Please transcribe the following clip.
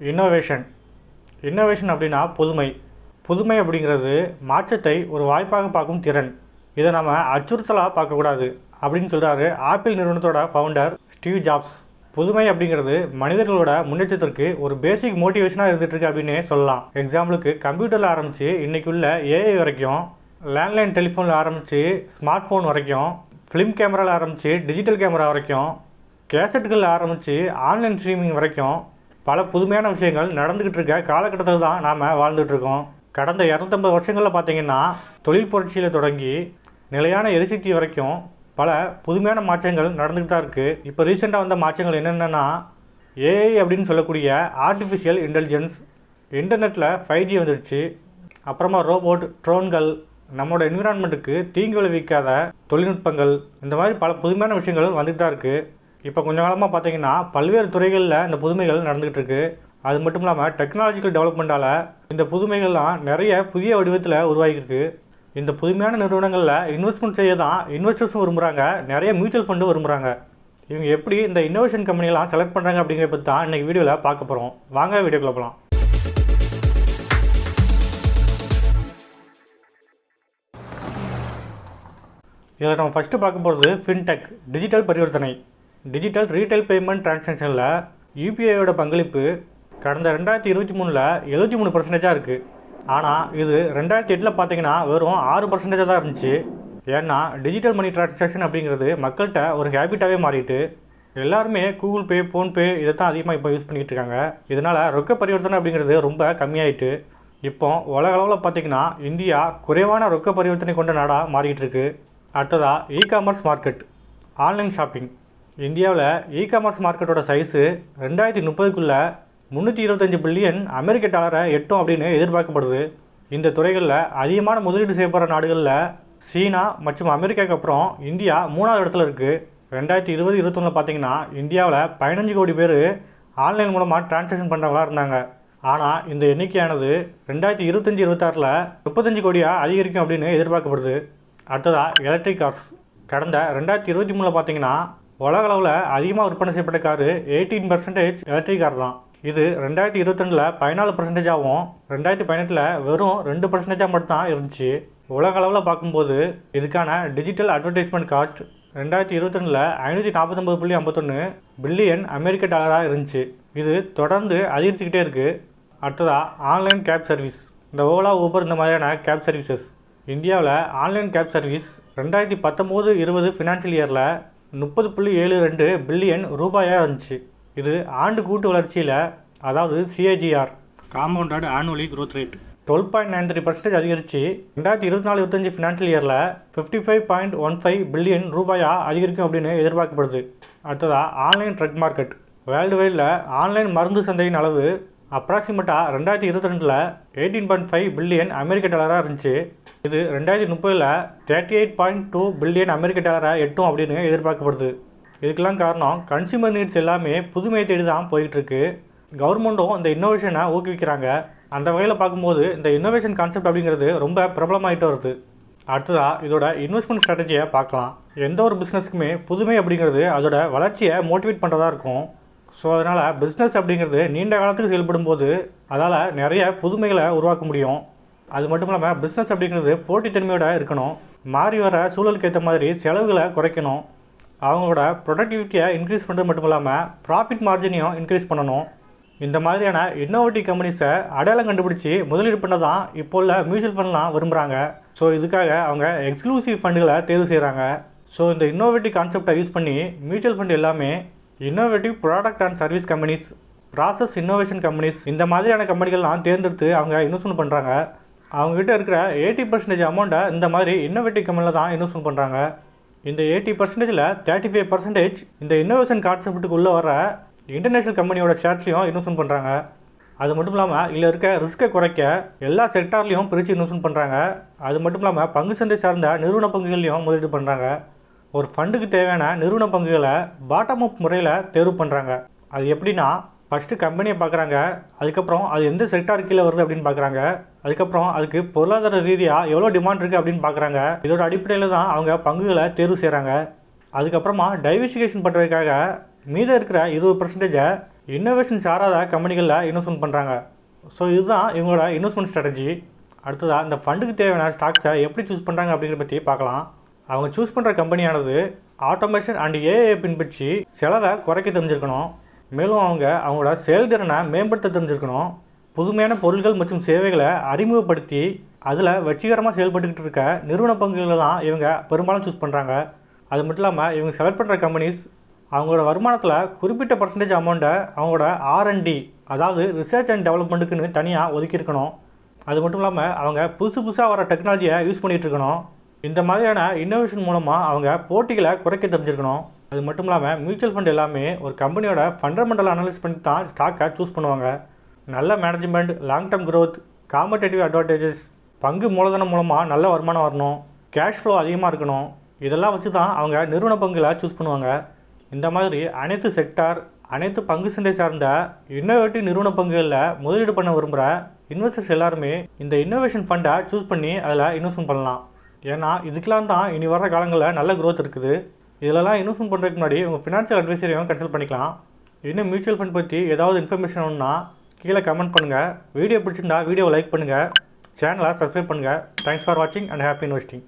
Innovation. Innovation அப்படின்னா புதுமை. புதுமை அப்படிங்கிறது மாற்றத்தை ஒரு வாய்ப்பாக பார்க்கும் திறன். இதை நம்ம அச்சுறுத்தலாக பார்க்கக்கூடாது அப்படின்னு சொல்கிறாரு ஆப்பிள் நிறுவனத்தோட ஃபவுண்டர் ஸ்டீவ் ஜாப்ஸ். புதுமை அப்படிங்கிறது மனிதர்களோட முன்னேற்றத்திற்கு ஒரு பேசிக் மோட்டிவேஷனாக இருந்துகிட்ருக்கு அப்படின்னே சொல்லலாம். எக்ஸாம்பிளுக்கு கம்ப்யூட்டரில் ஆரம்பித்து இன்றைக்கி உள்ள ஏஐ வரைக்கும், லேண்ட்லைன் டெலிஃபோனில் ஆரம்பித்து ஸ்மார்ட் ஃபோன் வரைக்கும், ஃபிலிம் கேமராவில் ஆரம்பித்து டிஜிட்டல் கேமரா வரைக்கும், கேசட்டுகளில் ஆரம்பித்து ஆன்லைன் ஸ்ட்ரீமிங் வரைக்கும் பல புதுமையான விஷயங்கள் நடந்துக்கிட்டு இருக்க காலகட்டத்தில் தான் நாம் வாழ்ந்துட்டுருக்கோம். கடந்த 250 வருஷங்களில் பார்த்திங்கன்னா தொழில் புரட்சியில் தொடங்கி நிலையான எரிசக்தி வரைக்கும் பல புதுமையான மாற்றங்கள் நடந்துக்கிட்டு தான் இருக்குது. இப்போ ரீசெண்டாக வந்த மாற்றங்கள் என்னென்னா ஏஐ அப்படின்னு சொல்லக்கூடிய ஆர்டிஃபிஷியல் இன்டெலிஜென்ஸ், இன்டர்நெட்டில் 5G வந்துடுச்சு, அப்புறமா ரோபோட், ட்ரோன்கள், நம்மளோட என்விரான்மெண்ட்டுக்கு தீங்கு விளைவிக்காத தொழில்நுட்பங்கள், இந்த மாதிரி பல புதுமையான விஷயங்கள் வந்துட்டு தான் இருக்குது. இப்போ கொஞ்சம் காலமாக பார்த்தீங்கன்னா பல்வேறு துறைகளில் இந்த புதுமைகள் நடந்துகிட்டு இருக்கு. அது மட்டும் இல்லாமல் டெக்னாலஜிக்கல் டெவலப்மெண்ட்டால் இந்த புதுமைகள்லாம் நிறைய புதிய வடிவத்தில் உருவாகிருக்கு. இந்த புதுமையான நிறுவனங்களில் இன்வெஸ்ட்மெண்ட் செய்ய தான் இன்வெஸ்டர்ஸும் விரும்புகிறாங்க, நிறைய மியூச்சுவல் ஃபண்டும் விரும்புகிறாங்க. இவங்க எப்படி இந்த இன்னோவேஷன் கம்பெனிலாம் செலக்ட் பண்ணுறாங்க அப்படிங்கிறத பற்றி தான் இன்றைக்கி வீடியோவில் பார்க்க போகிறோம். வாங்க வீடியோக்குள்ள போகலாம். இதில் நம்ம ஃபஸ்ட்டு பார்க்க போகிறது ஃபின்டெக், டிஜிட்டல் பரிவர்த்தனை. டிஜிட்டல் ரீட்டைல் பேமெண்ட் டிரான்சாக்ஷனில் யூபிஐயோட பங்களிப்பு கடந்த 2023 73% இருக்குது. ஆனால் இது 2008 பார்த்தீங்கன்னா வெறும் 6% தான் இருந்துச்சு. ஏன்னா டிஜிட்டல் மணி டிரான்சாக்ஷன் அப்படிங்கிறது மக்கள்கிட்ட ஒரு ஹேபிட்டாகவே மாறிட்டு எல்லாருமே கூகுள் பே, ஃபோன்பே இதை தான் அதிகமாக இப்போ யூஸ் பண்ணிகிட்டு இருக்காங்க. இதனால் ரொக்க பரிவர்த்தனை அப்படிங்கிறது ரொம்ப கம்மியாயிட்டு இப்போ உலக அளவில் பார்த்திங்கன்னா இந்தியா குறைவான ரொக்க பரிவர்த்தனை கொண்ட நாடாக மாறிக்கிட்டு இருக்கு. அடுத்ததாக இ-காமர்ஸ் மார்க்கெட், ஆன்லைன் ஷாப்பிங். இந்தியாவில் இ-காமர்ஸ் மார்க்கெட்டோட சைஸு 2030க்குள்ளே 325 பில்லியன் அமெரிக்க டாலரை எட்டும் அப்படின்னு எதிர்பார்க்கப்படுது. இந்த துறைகளில் அதிகமான முதலீடு செய்யப்படுற நாடுகளில் சீனா மற்றும் அமெரிக்காவுக்கு அப்புறம் இந்தியா 3வது இடத்துல இருக்குது. 2020-21 பார்த்தீங்கன்னா இந்தியாவில் 15 கோடி பேர் ஆன்லைன் மூலமாக டிரான்சாக்ஷன் பண்ணுறவங்களா இருந்தாங்க. ஆனால் இந்த எண்ணிக்கையானது 2025-26 35 கோடியாக அதிகரிக்கும் அப்படின்னு எதிர்பார்க்கப்படுது. அடுத்ததாக எலக்ட்ரிக் கார்ஸ். கடந்த 2023 பார்த்தீங்கன்னா உலக அளவில் அதிகமாக விற்பனை செய்யப்பட்ட காரு 18% எலக்ட்ரிக் கார் தான். இது 2022 14%ஆகவும் 2018 வெறும் 2% மட்டும்தான் இருந்துச்சு. உலக அளவில் பார்க்கும்போது இதுக்கான டிஜிட்டல் அட்வர்டைஸ்மெண்ட் காஸ்ட் 2022 549.51 பில்லியன் அமெரிக்க டாலராக இருந்துச்சு. இது தொடர்ந்து அதிகரிச்சுக்கிட்டே இருக்குது. அடுத்ததாக ஆன்லைன் கேப் சர்வீஸ். இந்த ஓலா, ஊபர் இந்த மாதிரியான கேப் சர்வீசஸ் இந்தியாவில் ஆன்லைன் கேப் சர்வீஸ் 2019-20 ஃபினான்ஷியல் இயரில் 30.72 பில்லியன் ரூபாயாக இருந்துச்சு. இது ஆண்டு கூட்டு வளர்ச்சியில், அதாவது CAGR, compounded annually growth rate 12.93% அதிகரித்து 2024-25 ஃபினான்ஷியல் இயரில் 55.15 பில்லியன் ரூபாயாக அதிகரிக்கும் அப்படின்னு எதிர்பார்க்கப்படுது. அடுத்ததாக ஆன்லைன் ட்ரக் மார்க்கெட். வேர்ல்டு வைடில் ஆன்லைன் மருந்து சந்தையின் அளவு அப்ராக்சிமேட்டாக 2022 18.5 பில்லியன் அமெரிக்க டாலராக இருந்துச்சு. இது 2030 38.2 பில்லியன் அமெரிக்க டாலரை எட்டும் அப்படின்னு எதிர்பார்க்கப்படுது. இதுக்கெல்லாம் காரணம் கன்சியூமர் நீட்ஸ் எல்லாமே புதுமையை தேடி தான் போயிட்டுருக்கு. கவர்மெண்ட்டும் இந்த இன்னோவேஷனை ஊக்குவிக்கிறாங்க. அந்த வகையில் பார்க்கும்போது இந்த இன்னோவேஷன் கான்செப்ட் அப்படிங்கிறது ரொம்ப பிரபலமாகிட்டு வருது. அடுத்ததாக இதோட இன்வெஸ்ட்மெண்ட் ஸ்ட்ராட்டஜியை பார்க்கலாம். எந்த ஒரு பிஸ்னஸ்க்குமே புதுமை அப்படிங்கிறது அதோட வளர்ச்சியை மோட்டிவேட் பண்ணுறதா இருக்கும். ஸோ அதனால் பிஸ்னஸ் அப்படிங்கிறது நீண்ட காலத்துக்கு செயல்படும் போது அதால் நிறைய புதுமைகளை உருவாக்க முடியும். அது மட்டும் இல்லாமல் பிஸ்னஸ் அப்படிங்கிறது போட்டித்தன்மையோடு இருக்கணும். மாறி வர சூழலுக்கு ஏற்ற மாதிரி செலவுகளை குறைக்கணும். அவங்களோட ப்ரொடக்டிவிட்டியை இன்க்ரீஸ் பண்ணுறது மட்டும் இல்லாமல் ப்ராஃபிட் மார்ஜினையும் இன்க்ரீஸ் பண்ணணும். இந்த மாதிரியான இன்னோவேட்டிவ் கம்பெனிஸை அடையாளம் கண்டுபிடிச்சி முதலீடு பண்ண தான் இப்போ உள்ள மியூச்சுவல் ஃபண்ட்லாம் விரும்புகிறாங்க. ஸோ இதுக்காக அவங்க எக்ஸ்க்ளூசிவ் ஃபண்டுகளை தேர்வு செய்கிறாங்க. ஸோ இந்த இன்னோவேட்டிவ் கான்செப்டை யூஸ் பண்ணி மியூச்சுவல் ஃபண்ட் எல்லாமே innovative product and service companies, process innovation companies, இந்த மாதிரியான கம்பெனிகள்லாம் தேர்ந்தெடுத்து அவங்க இன்வெஸ்ட்மெண்ட் பண்ணுறாங்க. அவங்ககிட்ட இருக்கிற 80% அமௌண்ட்டை இந்த மாதிரி இன்னோவேட்டிவ் கம்பெனியில் தான் இன்வெஸ்ட்மெண்ட் பண்ணுறாங்க. இந்த 80%ல் 35% இந்த இன்னோவேஷன் கான்செப்ட்டுக்கு உள்ளே வர இன்டர்நேஷ்னல் கம்பெனியோட ஷேர்ஸ்லையும் இன்வெஸ்ட்மெண்ட் பண்ணுறாங்க. அது மட்டும் இல்லாமல் இதில் இருக்க ரிஸ்க்கை குறைக்க எல்லா செக்டார்லையும் பிரித்து இன்வெஸ்ட்மெண்ட் பண்ணுறாங்க. அது மட்டும் இல்லாமல் பங்கு சந்தை சார்ந்த நிறுவன பங்குகளையும் முதலீடு பண்ணுறாங்க. ஒரு ஃபண்டுக்கு தேவையான நிறுவன பங்குகளை பாட்டம் அப் முறையில் தேர்வு பண்ணுறாங்க. அது எப்படின்னா ஃபஸ்ட்டு கம்பெனியை பார்க்குறாங்க, அதுக்கப்புறம் அது எந்த செக்டார் கீழே வருது அப்படின்னு பார்க்குறாங்க, அதுக்கப்புறம் அதுக்கு பொருளாதார ரீதியாக எவ்வளோ டிமாண்ட் இருக்குது அப்படின்னு பார்க்குறாங்க. இதோட அடிப்படையில் தான் அவங்க பங்குகளை தேர்வு செய்கிறாங்க. அதுக்கப்புறமா டைவர்சிஃபிகேஷன் பண்ணுறதுக்காக மீதம் இருக்கிற 20% இன்னோவேஷன் சாராத கம்பெனிகளில் இன்வெஸ்ட்மெண்ட் பண்ணுறாங்க. ஸோ இதுதான் இவங்களோட இன்வெஸ்ட்மெண்ட் ஸ்ட்ராட்டஜி. அடுத்ததாக இந்த ஃபண்டுக்கு தேவையான ஸ்டாக்ஸை எப்படி சூஸ் பண்ணுறாங்க அப்படிங்கிறத பற்றி பார்க்கலாம். அவங்க சூஸ் பண்ணுற கம்பெனியானது ஆட்டோமேஷன் அண்ட் ஏஐ பின்பற்றி செலவை குறைக்க தெரிஞ்சிருக்கணும். மேலும் அவங்களோட செயல்திறனை மேம்படுத்த தெரிஞ்சிருக்கணும். புதுமையான பொருட்கள் மற்றும் சேவைகளை அறிமுகப்படுத்தி அதில் வெற்றிகரமாக செயல்பட்டுக்கிட்டு இருக்க நிறுவன பங்குகளை தான் இவங்க பெரும்பாலும் சூஸ் பண்ணுறாங்க. அது மட்டும் இல்லாமல் இவங்க செலக்ட் பண்ணுற கம்பெனிஸ் அவங்களோட வருமானத்தில் குறிப்பிட்ட பர்சன்டேஜ் அமௌண்ட்டை அவங்களோட R&D, அதாவது ரிசர்ச் அண்ட் டெவலப்மெண்ட்டுக்குன்னு தனியாக ஒதுக்கியிருக்கணும். அது மட்டும் இல்லாமல் அவங்க புதுசாக வர டெக்னாலஜியை யூஸ் பண்ணிகிட்டு இருக்கணும். இந்த மாதிரியான இன்னோவேஷன் மூலமாக அவங்க போட்டிகளை குறைக்க தெரிஞ்சிருக்கணும். அது மட்டும் இல்லாமல் மியூச்சுவல் ஃபண்ட் எல்லாமே ஒரு கம்பெனியோட ஃபண்டமெண்டல் அனலைஸ் பண்ணி தான் ஸ்டாக்கை சூஸ் பண்ணுவாங்க. நல்ல management, long term growth, competitive advantages, பங்கு மூலதனம் மூலமாக நல்ல வருமானம் வரணும், கேஷ் ஃப்ளோ அதிகமாக இருக்கணும், இதெல்லாம் வச்சு தான் அவங்க நிறுவன பங்குகளை சூஸ் பண்ணுவாங்க. இந்த மாதிரி அனைத்து செக்டார், அனைத்து பங்கு சந்தை சார்ந்த இன்னோவேட்டிவ் நிறுவன பங்குகளில் முதலீடு பண்ண விரும்புகிற இன்வெஸ்டர்ஸ் எல்லாருமே இந்த இன்னோவேஷன் ஃபண்டை சூஸ் பண்ணி அதில் இன்வெஸ்ட்மெண்ட் பண்ணலாம். ஏன்னா இதுக்கெலாம் தான் இனி வர காலங்களில் நல்ல க்ரோத் இருக்குது. இதிலலாம் இன்வெஸ்ட்மெண்ட் பண்ணுறதுக்கு முன்னாடி உங்கள் ஃபினான்ஷியல் அட்வைசரையும் கன்சல்ட் பண்ணிக்கலாம். இன்னும் மியூச்சுவல் ஃபண்ட் பற்றி ஏதாவது இன்ஃபர்மேஷன் வேணும்னா கீழே கமெண்ட் பண்ணுங்கள். வீடியோ பிடிச்சிருந்தா வீடியோவை லைக் பண்ணுங்கள், சேனலை சப்ஸ்கிரைப் பண்ணுங்கள். தேங்க்ஸ் ஃபார் வாட்சிங் அண்ட் ஹாப்பி இன்வெஸ்டிங்.